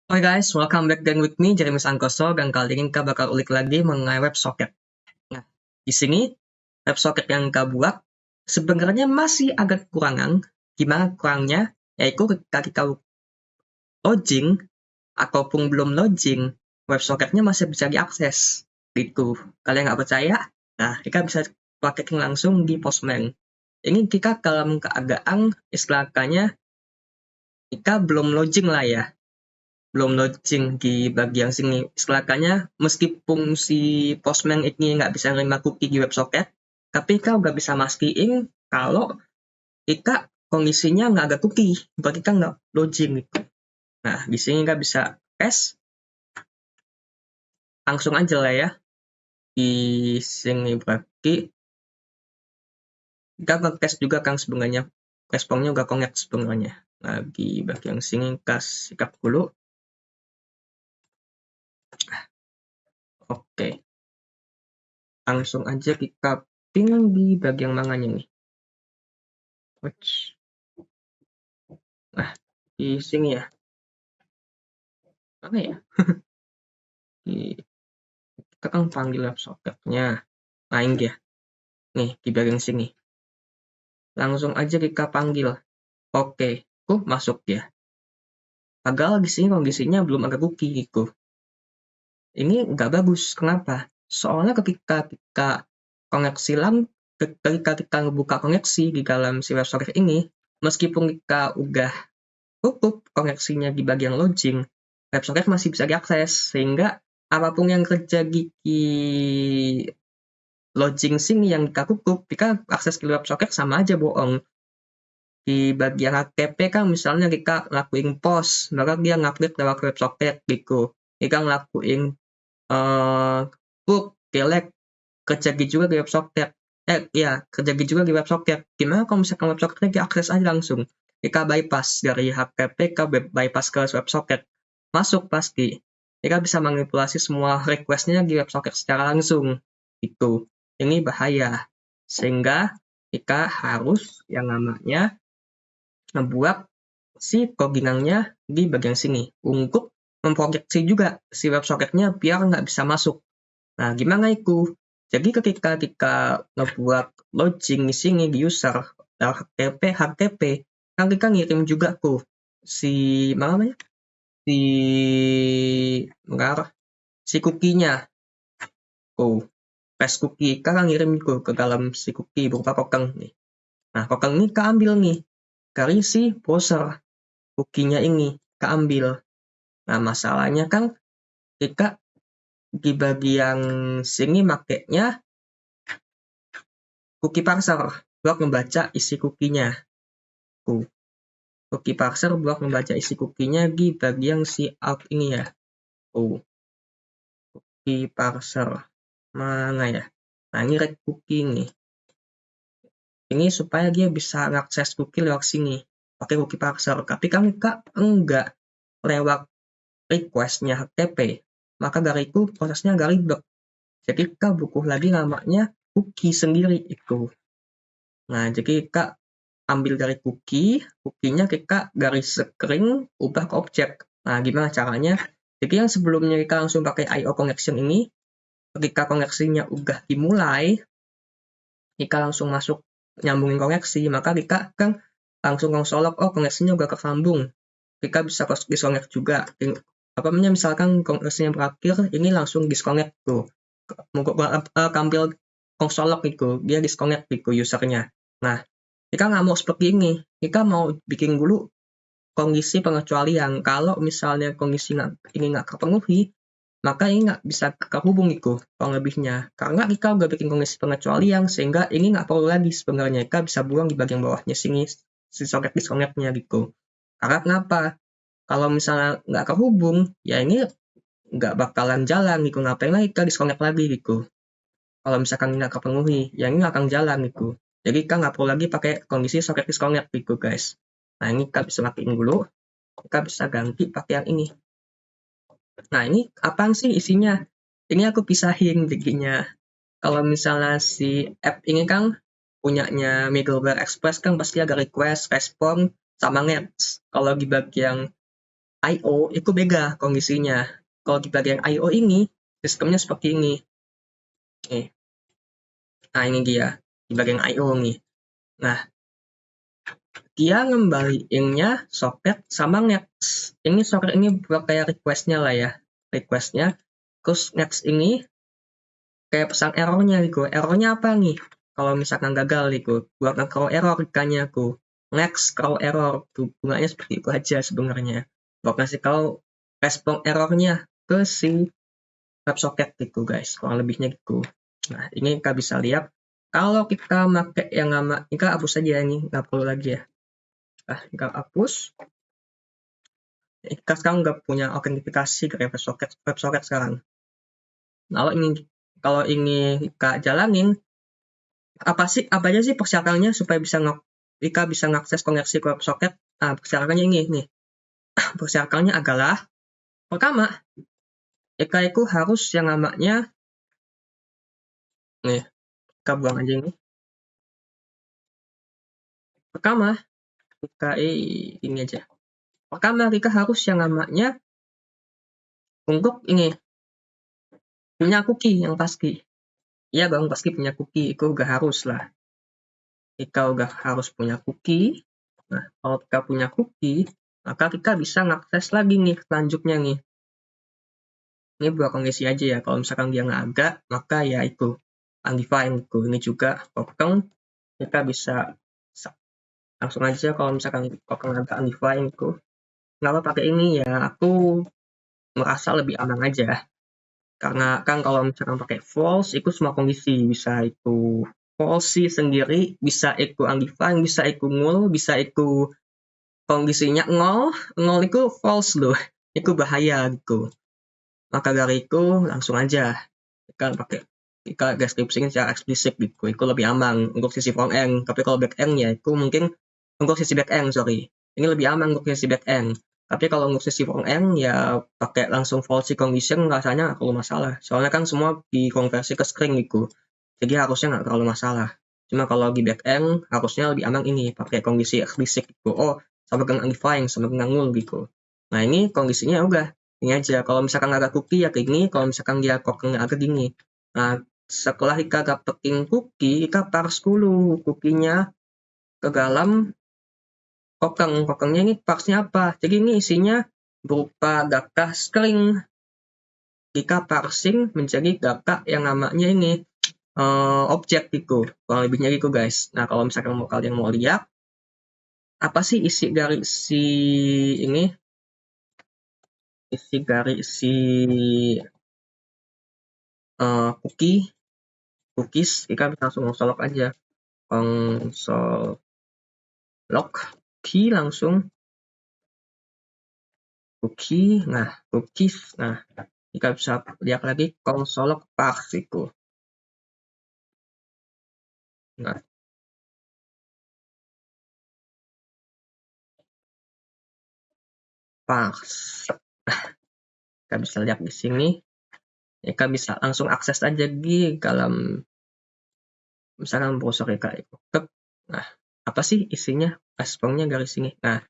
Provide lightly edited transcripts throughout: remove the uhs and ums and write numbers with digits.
Hai guys, welcome back again with me, Jeremy Sankoso, dan kali ini kita bakal ulik lagi mengenai WebSocket. Nah, di sini WebSocket yang kita buat sebenarnya masih agak kekurangan. Gimana kurangnya? Yaitu ketika kita login ataupun belum login, WebSocketnya masih bisa diakses. Gitu. Kalian nggak percaya? Nah, kita bisa praktekin langsung di Postman. Ini kita dalam keadaan istilahnya kita belum login lah ya. Belum launching di bagian sini. Istilahnya, meskipun si Postman ini nggak bisa nerima cookie di WebSocket, tapi kau nggak bisa mastiin kalau kita kondisinya nggak ada cookie, berarti kan nggak login gitu. Nah, di sini nggak bisa tes, langsung aja lah ya. Di sini berarti kita tes juga kan sebenarnya, responnya nggak connect sebenarnya. Nah, di bagian sini kasih sikap dulu. Oke, langsung aja kita ping di bagian mananya nih. Nah, di sini ya. Mana ya? Kita kan panggil WebSocketnya. Nah, ini dia. Nih, di bagian sini. Langsung aja kita panggil. Oke, masuk ya. Padahal di sini kondisinya belum ada cookie gitu. Ini nggak bagus. Kenapa? Soalnya ketika kita koneksi ketika kita ngebuka koneksi di dalam si WebSocket ini, meskipun kita udah cukup koneksinya di bagian login, WebSocket masih bisa diakses, sehingga apapun yang terjadi di login sini yang kita tutup, kita akses ke WebSocket sama aja bohong. Di bagian HTTP kan misalnya kita ngelakuin post, maka dia ngupdate lewat WebSocket gitu. Kita ngelakuin book, delete, terjadi juga di WebSocket. Terjadi juga di WebSocket. Gimana kalau misalkan WebSocketnya diakses aja langsung? Kita bypass dari HTTP ke bypass ke WebSocket. Masuk pasti. Kita bisa manipulasi semua request-nya di WebSocket secara langsung. Itu. Ini bahaya. Sehingga kita harus yang namanya membuat si loginannya di bagian sini untuk memproteksi juga si WebSocket-nya biar nggak bisa masuk. Nah, gimana itu? Jadi ketika kita ngebuat login di sini di user HTTP, kan kita ngirim juga tuh si mana namanya? Si si cookie-nya. Paste cookie, kita ngirim ke dalam si cookie berupa token nih. Nah, token ini keambil nih dari si browser. Cookie-nya ini keambil. Nah, masalahnya kan kita di bagian sini makainya cookie parser buat membaca isi cookie-nya. Cookie parser buat membaca isi cookie-nya di bagian si out ini ya. Cookie parser. Mana ya? Nah, ini red cookie nih. Ini supaya dia bisa ngakses cookie lewat sini. Pakai cookie parser. Tapi kan enggak lewat request-nya HTTP. Maka dari itu prosesnya agak ribet. Jadi kita butuh lagi namanya cookie sendiri itu. Nah, jadi kita ambil dari cookie-nya kita garis string, ubah ke objek. Nah, gimana caranya? Jadi yang sebelumnya kita langsung pakai IO connection ini, ketika koneksinya udah dimulai, kita langsung masuk nyambungin koneksi, maka kita kan langsung konsolog, koneksinya udah kesambung. Kita bisa disconnect juga. Misalkan koneksinya berakhir, ini langsung disconnect tuh. Tampil konsolog itu, dia disconnect gitu usernya. Nah, kita nggak mau seperti ini. Kita mau bikin dulu kondisi pengecualian. Kalau misalnya kondisi ini nggak terpenuhi, maka ini nggak bisa terhubung itu kurang lebihnya. Karena kita udah bikin kondisi pengecualian, sehingga ini nggak perlu lagi sebenarnya. Kita bisa buang di bagian bawahnya sini, si socket disconnect-nya gitu. Karena kenapa? Kalau misalnya nggak terhubung, ya ini nggak bakalan jalan gitu. Ngapain lagi kita disconnect lagi gitu. Kalau misalkan ini nggak terpenuhi, ya ini nggak akan jalan gitu. Jadi kita nggak perlu lagi pakai kondisi socket disconnect gitu guys. Nah, ini kita bisa matiin dulu. Kita bisa ganti pakai yang ini. Nah, ini apaan sih isinya? Ini aku pisahin jadinya. Kalau misalnya si app ini kan punyanya Middleware Express kan pasti ada request, respon, sama nets. Kalau di bagian I/O itu beda kondisinya. Kalau di bagian I/O ini sistemnya seperti ini. Nih. Nah, ini dia di bagian I/O nih. Nah, dia ngembaliinnya soket sama next. Ini soket ini buat kayak request-nya lah ya. Request-nya. Terus next ini kayak pesan error-nya gitu. Error-nya apa nih? Kalau misalkan gagal gitu. Buat nge-throw error ikannya aku. Next throw error. Bunganya seperti itu aja sebenarnya. Buat ngasih tahu respon error-nya ke si WebSocket gitu guys. Kurang lebihnya gitu. Nah, ini kita bisa lihat. Kalau kita pakai yang nama, ini kita hapus aja ini. Nggak perlu lagi ya. Nah, kita hapus. Kita sekarang nggak punya autentifikasi ke WebSocket sekarang. Kalau ini kita jalanin, apa aja sih persyaratannya supaya Ika bisa mengakses koneksi ke WebSocket? Nah, persyaratannya ini nih. Persyaratannya adalah pertama, Ika itu harus yang namanya nih, Ika buang aja ini. Pertama, Ika ini aja. Pertama, Ika harus yang namanya untuk ini punya cookie yang pasti. Iya dong, pasti punya cookie, itu udah harus lah. Ika udah harus punya cookie. Nah, kalau kita punya cookie, maka kita bisa ngakses lagi nih selanjutnya nih. Ini buat kondisi aja ya, kalau misalkan dia nggak ada, maka ya itu undefined itu. Ini juga token, kita bisa langsung aja kalau misalkan token ada undefined itu. Kenapa pakai ini ya, aku merasa lebih aman aja. Karena kan kalau misalkan pakai false, itu semua kondisi. Bisa itu false sendiri, bisa itu undefined, bisa itu null, bisa itu kondisinya nol itu false loh. Itu bahaya gitu. Maka dari itu langsung aja kita pakai kita deskripsikan secara eksplisit gitu. Itu lebih aman untuk sisi front end. Tapi kalau back end ya itu mungkin untuk sisi back end, sorry. Ini lebih aman untuk sisi back end. Tapi kalau untuk sisi front end ya pakai langsung false condition rasanya nggak perlu masalah. Soalnya kan semua dikonversi ke string gitu. Jadi harusnya nggak terlalu masalah. Cuma kalau di back end harusnya lebih aman ini pakai kondisi eksplisit gitu. Oh, sama dengan undefined, sama dengan null gitu. Nah, ini kondisinya udah ini aja. Kalau misalkan ada cookie ya kayak gini, kalau misalkan dia tokennya agak gini. Nah, setelah kita dapetin cookie, kita parse dulu cookie-nya ke dalam token. Tokennya ini parse-nya apa? Jadi ini isinya berupa data string. Kita parsing menjadi data yang namanya ini objek gitu. Kurang lebihnya gitu guys. Nah, kalau misalkan kalian mau lihat apa sih isi dari ini isi dari cookies, kita bisa langsung console log aja. Console log key langsung cookie. Nah, cookies. Nah, kita bisa lihat lagi console log parse itu. Nah, parse. Nah, kita bisa lihat di sini. Kita bisa langsung akses aja di dalam misalkan browser itu. Nah, apa sih isinya? Responnya dari sini. Nah,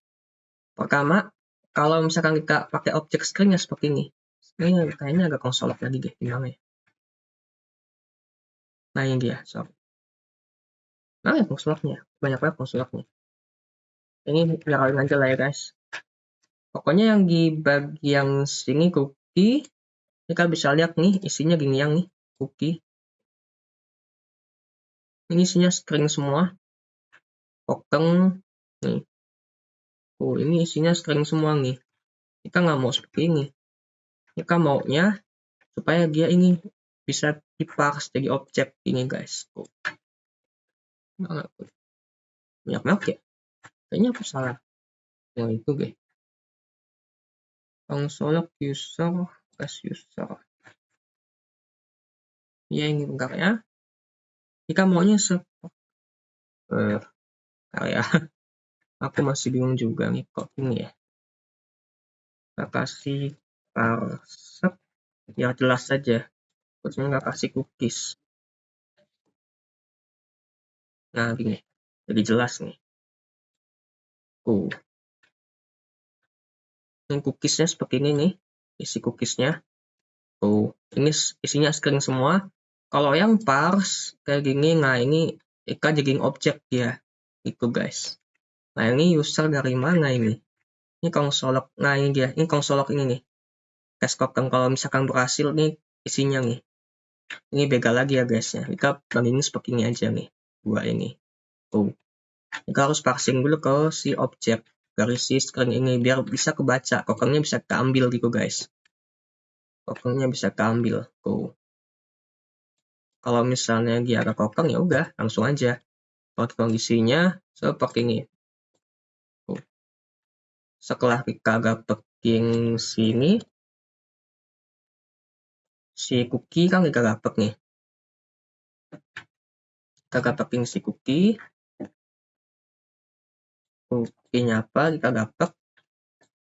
pertama, kalau misalkan kita pakai objek string ya seperti ini. Ini kayaknya agak konsol lagi deh, gimana ya? Nah, ini dia. Nah, ya konsolnya. Banyak banget konsolnya. Ini biarin aja lah ya guys. Pokoknya yang di bagian sini cookie, kita bisa lihat nih isinya gini yang nih cookie. Ini isinya string semua. Token nih. Oh, ini isinya string semua nih. Kita nggak mau seperti ini. Kita maunya supaya dia ini bisa diparse jadi objek ini guys. Oh. Banyak banget ya. Kayaknya aku salah. Oh, itu deh. Console user as user. Ya ini bentar ya. Kita maunya kayak aku masih bingung juga nih kok ini ya. Kita kasih parse ya jelas saja. Terus nggak kasih cookies. Nah gini. Jadi jelas nih. Ini cookiesnya seperti ini nih, isi cookiesnya. Tuh, ini isinya string semua. Kalau yang parse kayak gini, nah ini Ika jadiin objek dia, itu guys. Nah ini user dari mana ini? Ini konsolok, nah ini dia, ini konsolok ini nih. Tes token kalau misalkan berhasil nih isinya nih. Ini beda lagi ya guys ya. Ika bandingin seperti ini aja nih, dua ini. Tuh, Ika harus parsing dulu ke si objek dari si string ini biar bisa kebaca, tokennya bisa keambil gitu guys. Tokennya bisa keambil tuh. Kalau misalnya dia ada token ya udah langsung aja. Kalau kondisinya seperti ini. Tuh. Setelah kita dapetin sini, si cookie kan kita dapet nih. Kita dapetin si cookie. Cookie-nya apa? Kita dapet.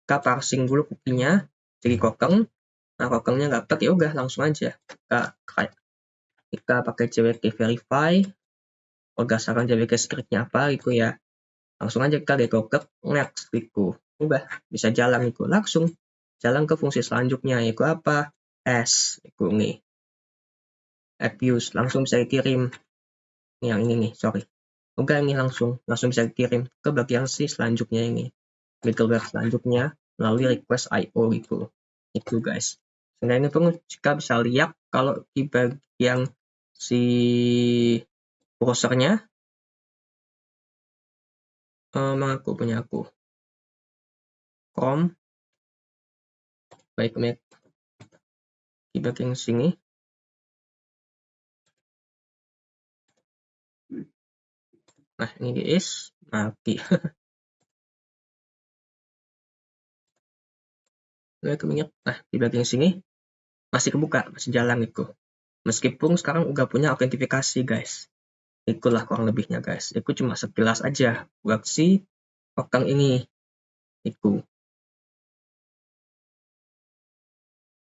Kita parsing dulu cookie-nya jadi token. Nah, tokennya dapet ya udah langsung aja. Kita pakai JWT verify. Berdasarkan JWT script-nya apa gitu ya. Langsung aja kita token next gitu. Udah bisa jalan itu langsung jalan ke fungsi selanjutnya yaitu apa? S itu nih. Abuse langsung bisa dikirim. Yang ini nih, sorry. Udah ini langsung bisa dikirim ke bagian si selanjutnya ini. Middleware selanjutnya melalui request IO gitu. Itu guys. Selain itu jika bisa lihat kalau di bagian si browsernya mana aku punya aku Chrome baik di bagian sini nah ini guys mati nah di bagian sini masih kebuka, masih jalan itu meskipun sekarang udah punya autentifikasi guys. Itulah kurang lebihnya guys, itu cuma sekilas aja buat si token ini itu.